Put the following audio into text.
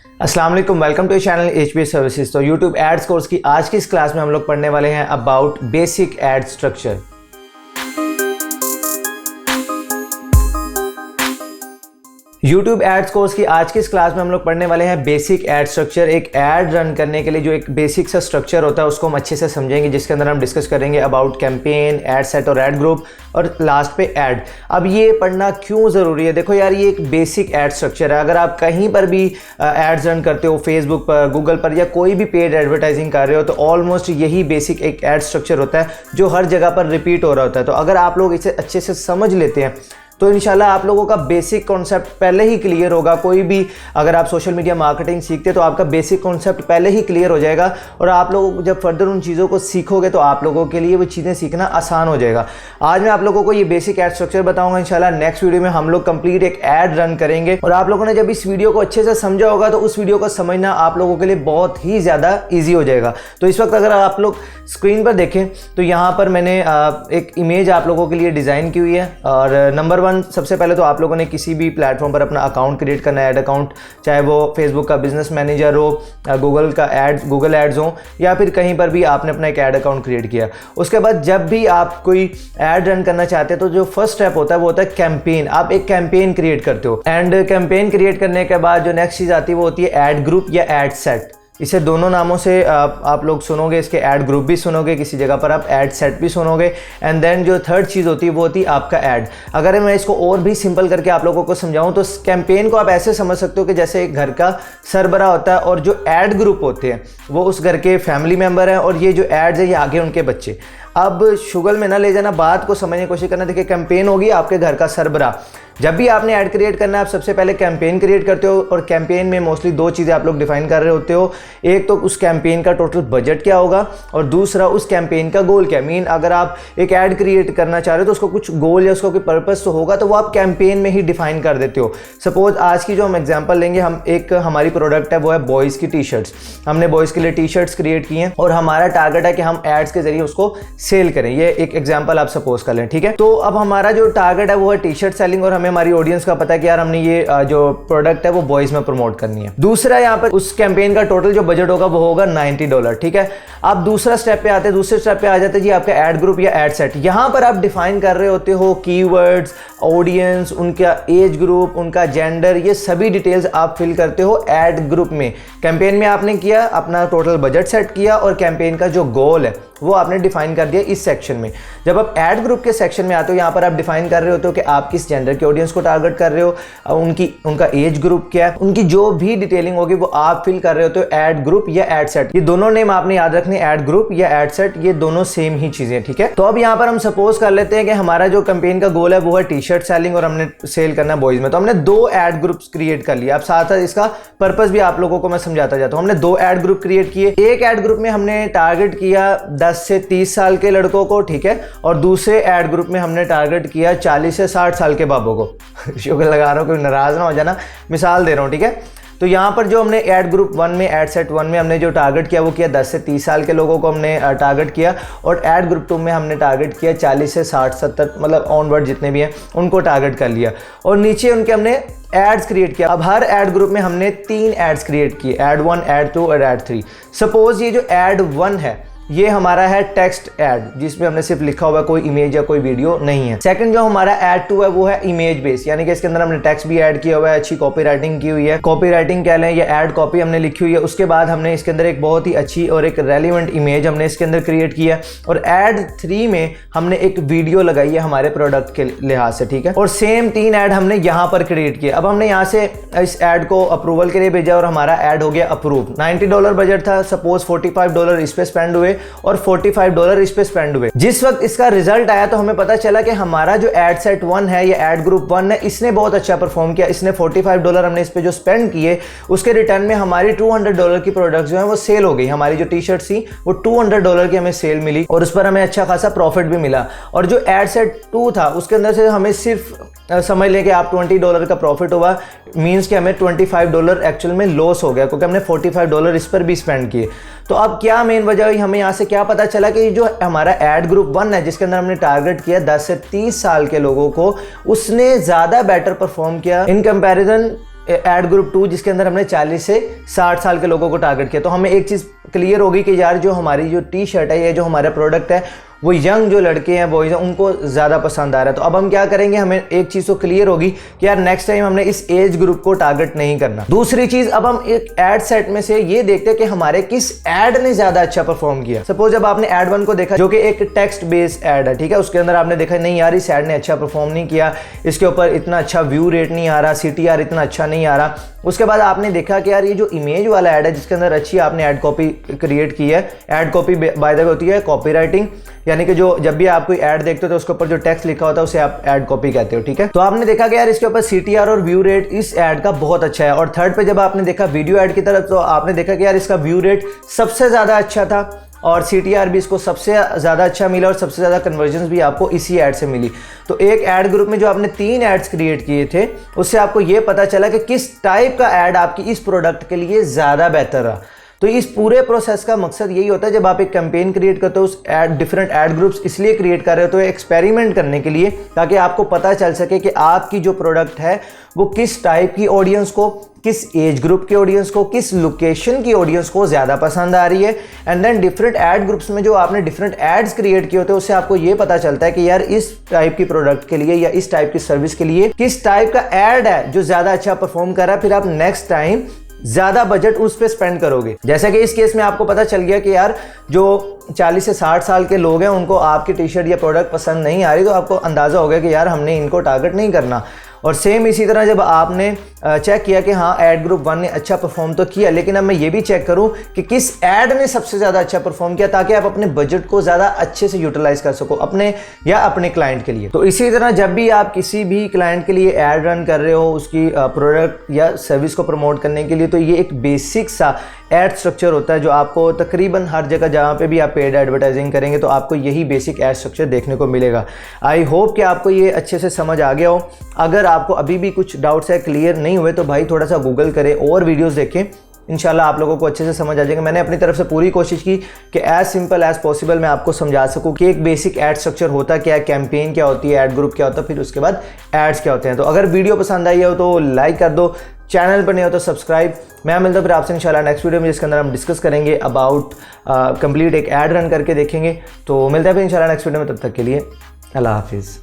अस्सलाम वालेकुम, welcome to channel HBS services. तो यूट्यूब एड्स कोर्स की आज की इस क्लास में हम लोग पढ़ने वाले हैं about basic ad structure. YouTube ads course की आज की इस क्लास में हम लोग पढ़ने वाले हैं बेसिक एड स्ट्रक्चर। एक एड रन करने के लिए जो एक बेसिक सा स्ट्रक्चर होता है उसको हम अच्छे से समझेंगे, जिसके अंदर हम डिस्कस करेंगे अबाउट कैंपेन, एड सेट और एड ग्रुप और लास्ट पे एड। अब ये पढ़ना क्यों ज़रूरी है? देखो यार, ये एक बेसिक एड स्ट्रक्चर है। अगर आप कहीं पर भी एड्स रन करते हो, फेसबुक पर, गूगल पर या कोई भी पेड एडवर्टाइजिंग कर रहे हो, तो ऑलमोस्ट यही बेसिक एक एड स्ट्रक्चर होता है जो हर जगह पर रिपीट हो रहा होता है। तो अगर आप लोग इसे अच्छे से समझ लेते हैं तो इंशाल्लाह आप लोगों का बेसिक कॉन्सेप्ट पहले ही क्लियर होगा। कोई भी अगर आप सोशल मीडिया मार्केटिंग सीखते तो आपका बेसिक कॉन्सेप्ट पहले ही क्लियर हो जाएगा, और आप लोग जब फर्दर उन चीज़ों को सीखोगे तो आप लोगों के लिए वो चीज़ें सीखना आसान हो जाएगा। आज मैं आप लोगों को ये बेसिक एड स्ट्रक्चर बताऊंगा। इंशाल्लाह नेक्स्ट वीडियो में हम लोग कंप्लीट एक एड रन करेंगे, और आप लोगों ने जब इस वीडियो को अच्छे से समझा होगा तो उस वीडियो को समझना आप लोगों के लिए बहुत ही ज़्यादा ईजी हो जाएगा। तो इस वक्त अगर आप लोग स्क्रीन पर देखें तो यहाँ पर मैंने एक इमेज आप लोगों के लिए डिज़ाइन की हुई है। और नंबर 1, सबसे पहले तो आप लोगों ने किसी भी प्लेटफॉर्म पर अपना अकाउंट क्रिएट करना है, ऐड अकाउंट, चाहे वो फेसबुक का बिजनेस मैनेजर हो, गूगल एड्स हो, या फिर कहीं पर भी आपने अपना एक ऐड अकाउंट क्रिएट किया। उसके बाद जब भी आप कोई ऐड रन करना चाहते हैं तो जो फर्स्ट स्टेप होता है वो होता है कैंपेन। आप एक कैंपेन क्रिएट करते हो, एंड कैंपेन क्रिएट करने के बाद जो नेक्स्ट चीज़ आती है वो होती है ऐड ग्रुप या ऐड सेट। इसे दोनों नामों से आप लोग सुनोगे, इसके ऐड ग्रुप भी सुनोगे, किसी जगह पर आप ऐड सेट भी सुनोगे। एंड देन जो थर्ड चीज़ होती है वो होती है आपका ऐड। अगर मैं इसको और भी सिंपल करके आप लोगों को समझाऊं तो कैंपेन को आप ऐसे समझ सकते हो कि जैसे एक घर का सरबराह होता है, और जो ऐड ग्रुप होते हैं वो उस घर के फैमिली मेम्बर हैं, और ये जो एड्स है ये आगे उनके बच्चे। अब शुगल में ना ले जाना, बात को समझने की कोशिश करना। देखिए, कैंपेन होगी आपके घर का सरबराह। जब भी आपने ऐड क्रिएट करना है आप सबसे पहले कैंपेन क्रिएट करते हो, और कैंपेन में मोस्टली दो चीज़ें आप लोग डिफाइन कर रहे होते हो। एक तो उस कैंपेन का टोटल बजट क्या होगा, और दूसरा उस कैंपेन का गोल क्या। मीन अगर आप एक ऐड क्रिएट करना चाह रहे हो तो उसको कुछ गोल या उसका कोई पर्पस तो होगा, तो वो आप कैंपेन में ही डिफाइन कर देते हो। सपोज आज की जो हम एग्जाम्पल लेंगे, हम एक हमारी प्रोडक्ट है वो है बॉयज़ की टी शर्ट्स। हमने बॉयज़ के लिए टी शर्ट्स क्रिएट की हैं, और हमारा टारगेट है कि हम एड्स के जरिए उसको सेल करें। ये एक एग्जाम्पल आप सपोज कर लें, ठीक है। तो अब हमारा जो टारगेट है वो है टी शर्ट सेलिंग, और हमें हमारी ऑडियंस का पता है कि यार हमने ये जो प्रोडक्ट है वो बॉयज में प्रमोट करनी है। दूसरा, यहाँ पर उस कैंपेन का टोटल जो बजट होगा वो होगा $90, ठीक है। आप दूसरा स्टेप पे आते हैं, दूसरे स्टेप पे आ जाते हैं जी आपका ऐड ग्रुप या ऐड सेट। यहाँ पर आप डिफाइन कर रहे होते हो कीवर्ड्स, ऑडियंस, उनका एज ग्रुप, उनका जेंडर, ये सभी डिटेल्स आप फिल करते हो ऐड ग्रुप में। कैंपेन में आपने किया, अपना टोटल बजट सेट किया, और कैंपेन का जो गोल है वो आपने डिफाइन कर दिया इस सेक्शन में। जब आप ऐड ग्रुप के सेक्शन में आते हो, यहाँ पर आप डिफाइन कर रहे होते हो कि आप किस जेंडर के ऑडियंस को टारगेट कर रहे हो, उनका एज ग्रुप क्या है, उनकी जो भी डिटेलिंग होगी वो आप फिल कर रहे होते हो ऐड ग्रुप या ऐड सेट। ये दोनों नेम आपने याद रखने, ऐड ग्रुप या ऐड सेट, ये दोनों सेम ही चीजें, ठीक है। तो अब यहाँ पर हम सपोज कर लेते हैं कि हमारा जो कैंपेन का गोल है वो है टी शर्ट सेलिंग, और हमने सेल करना है बॉयज में। तो हमने 2 ऐड ग्रुप्स क्रिएट कर लिया। अब साथ साथ इसका पर्पस भी आप लोगों को मैं समझाता जाता हूँ। हमने 2 ऐड ग्रुप क्रिएट किए। एक ऐड ग्रुप में हमने टारगेट किया 10 से 30 साल के लड़कों को, ठीक है, और दूसरे ऐड ग्रुप में हमने टारगेट किया 40 से 60 साल के बाबों को। शुगर लगा रहा हूँ, कोई नाराज ना हो जाना, मिसाल दे रहा हूँ, ठीक है। तो यहाँ पर जो हमने ऐड ग्रुप 1 में, ऐड सेट 1 में हमने जो टारगेट किया वो किया 10 से 30 साल के लोगों को हमने टारगेट किया, और ऐड ग्रुप 2 में हमने टारगेट किया 40 से 60-70, मतलब ऑनवर्ड जितने भी हैं उनको टारगेट कर लिया, और नीचे उनके हमने एड्स क्रिएट किया। अब हर ऐड ग्रुप में हमने 3 एड्स क्रिएट किए, ऐड 1, ऐड 2 और ऐड 3। सपोज ये जो ऐड 1 है ये हमारा है टेक्स्ट ऐड, जिसमें हमने सिर्फ लिखा हुआ है, कोई इमेज या कोई वीडियो नहीं है। सेकंड जो हमारा ऐड 2 है वो है इमेज बेस, यानी कि इसके अंदर हमने टेक्स्ट भी ऐड किया हुआ है, अच्छी कॉपी राइटिंग की हुई है, कॉपी राइटिंग कह लें या ऐड कॉपी हमने लिखी हुई है। उसके बाद हमने इसके अंदर एक बहुत ही अच्छी और एक रेलिवेंट इमेज हमने इसके अंदर क्रिएट किया, और ऐड 3 में हमने एक वीडियो लगाई है हमारे प्रोडक्ट के लिहाज से, ठीक है। और सेम 3 ऐड हमने यहाँ पर क्रिएट किया। अब हमने यहाँ से इस ऐड को अप्रूवल के लिए भेजा, और हमारा ऐड हो गया अप्रूव। $90 बजट था, सपोज $45 इस पे स्पेंड हुए और $45 इस पे स्पेंड हुए। जिस वक्त इसका रिजल्ट आया तो हमें पता चला कि हमारा जो ऐड सेट 1 है या ऐड ग्रुप 1 है, इसने बहुत अच्छा परफॉर्म किया। इसने $45 हमने इस पे जो स्पेंड किए, उसके रिटर्न में हमारी $200 की प्रोडक्ट जो है वो सेल हो गई। हमारी जो टी शर्ट थी वो $200 की हमें सेल मिली, और उस पर हमें अच्छा खासा प्रॉफिट भी मिला। और जो ऐड सेट 2 था उसके अंदर से हमें सिर्फ समझ लें कि आप $20 का प्रॉफिट हुआ, मीन्स कि हमें $25 एक्चुअल में लॉस हो गया, क्योंकि हमने $45 इस पर भी स्पेंड किए। तो अब क्या मेन वजह हुई, हमें यहाँ से क्या पता चला कि जो हमारा ऐड ग्रुप 1 है, जिसके अंदर हमने टारगेट किया 10 से 30 साल के लोगों को, उसने ज़्यादा बेटर परफॉर्म किया इन कंपैरिजन एड ग्रुप 2 जिसके अंदर हमने 40 से 60 साल के लोगों को टारगेट किया। तो हमें एक चीज़ क्लियर होगी कि यार जो हमारी जो टी शर्ट है या जो हमारा प्रोडक्ट है वो यंग जो लड़के हैं बॉयज़ हैं उनको ज़्यादा पसंद आ रहा है। तो अब हम क्या करेंगे, हमें एक चीज़ तो क्लियर होगी कि यार नेक्स्ट टाइम हमने इस एज ग्रुप को टारगेट नहीं करना। दूसरी चीज़, अब हम एक एड सेट में से ये देखते हैं कि हमारे किस एड ने ज़्यादा अच्छा परफॉर्म किया। सपोज जब आपने एड 1 को देखा जो कि एक टेक्स्ट बेस्ड एड है, ठीक है, उसके अंदर आपने देखा नहीं यार इस एड ने अच्छा परफॉर्म नहीं किया, इसके ऊपर इतना अच्छा व्यू रेट नहीं आ रहा, CTR इतना अच्छा नहीं आ रहा। उसके बाद आपने देखा कि यार ये जो इमेज वाला ऐड है जिसके अंदर अच्छी आपने ऐड कॉपी क्रिएट की है। Add copy by the way होती है कॉपी राइटिंग, यानी कि जो जब भी आप कोई ऐड देखते हो तो उसके ऊपर जो टेक्स्ट लिखा होता है उसे आप ऐड कॉपी कहते हो, ठीक है। तो आपने देखा कि यार इसके ऊपर CTR और व्यू रेट इस ऐड का बहुत अच्छा है। और थर्ड पे जब आपने देखा वीडियो ऐड की तरफ तो आपने देखा कि यार इसका व्यू रेट सबसे ज़्यादा अच्छा था और CTR भी इसको सबसे ज़्यादा अच्छा मिला और सबसे ज़्यादा कन्वर्जन्स भी आपको इसी ऐड से मिली। तो एक ऐड ग्रुप में जो आपने 3 एड्स क्रिएट किए थे उससे आपको ये पता चला कि किस टाइप का ऐड आपकी इस प्रोडक्ट के लिए ज़्यादा बेहतर रहा। तो इस पूरे प्रोसेस का मकसद यही होता है, जब आप एक कैंपेन क्रिएट करते हो उस डिफरेंट ऐड ग्रुप्स इसलिए क्रिएट कर रहे हो तो एक्सपेरिमेंट करने के लिए, ताकि आपको पता चल सके कि आपकी जो प्रोडक्ट है वो किस टाइप की ऑडियंस को, किस एज ग्रुप के ऑडियंस को, किस लोकेशन की ऑडियंस को ज़्यादा पसंद आ रही है। And then different ad groups में जो आपने डिफरेंट एड्स क्रिएट किए होते हैं उससे आपको ये पता चलता है कि यार इस टाइप की प्रोडक्ट के लिए या इस टाइप की सर्विस के लिए किस टाइप का ऐड है जो ज़्यादा अच्छा परफॉर्म कर रहा है। फिर आप नेक्स्ट टाइम ज्यादा बजट उस पर स्पेंड करोगे। जैसे कि इस केस में आपको पता चल गया कि यार जो 40 से 60 साल के लोग हैं उनको आपकी टी शर्ट या प्रोडक्ट पसंद नहीं आ रही, तो आपको अंदाजा हो गया कि यार हमने इनको टारगेट नहीं करना। और सेम इसी तरह जब आपने चेक किया कि हाँ ऐड ग्रुप 1 ने अच्छा परफॉर्म तो किया, लेकिन अब मैं ये भी चेक करूं कि किस ऐड ने सबसे ज़्यादा अच्छा परफॉर्म किया, ताकि आप अपने बजट को ज़्यादा अच्छे से यूटिलाइज कर सको अपने या अपने क्लाइंट के लिए। तो इसी तरह जब भी आप किसी भी क्लाइंट के लिए ऐड रन कर रहे हो उसकी प्रोडक्ट या सर्विस को प्रमोट करने के लिए, तो ये एक बेसिक सा एड स्ट्रक्चर होता है जो आपको तकरीबन हर जगह जहाँ पे भी आप पेड एडवर्टाइजिंग करेंगे तो आपको यही बेसिक एड स्ट्रक्चर देखने को मिलेगा। आई होप कि आपको ये अच्छे से समझ आ गया हो। अगर आपको अभी भी कुछ डाउट्स है, क्लियर नहीं हुए, तो भाई थोड़ा सा गूगल करें और वीडियोस देखें, इंशाल्लाह आप लोगों को अच्छे से समझ आ जाएगा। मैंने अपनी तरफ से पूरी कोशिश की कि एज सिंपल एज पॉसिबल मैं आपको समझा सकूं कि एक बेसिक एड स्ट्रक्चर होता क्या है, कैंपेन क्या होती है, एड ग्रुप क्या होता है, फिर उसके बाद एड्स क्या होते हैं। तो अगर वीडियो पसंद आई हो तो लाइक कर दो, चैनल पर नहीं हो तो सब्सक्राइब। मैं मिलता हूं फिर आपसे इंशाल्लाह नेक्स्ट वीडियो में जिसके अंदर हम डिस्कस करेंगे अबाउट कंप्लीट एक ऐड रन करके देखेंगे। तो मिलता है फिर इंशाल्लाह नेक्स्ट वीडियो में, तब तक के लिए अल्लाह हाफिज़।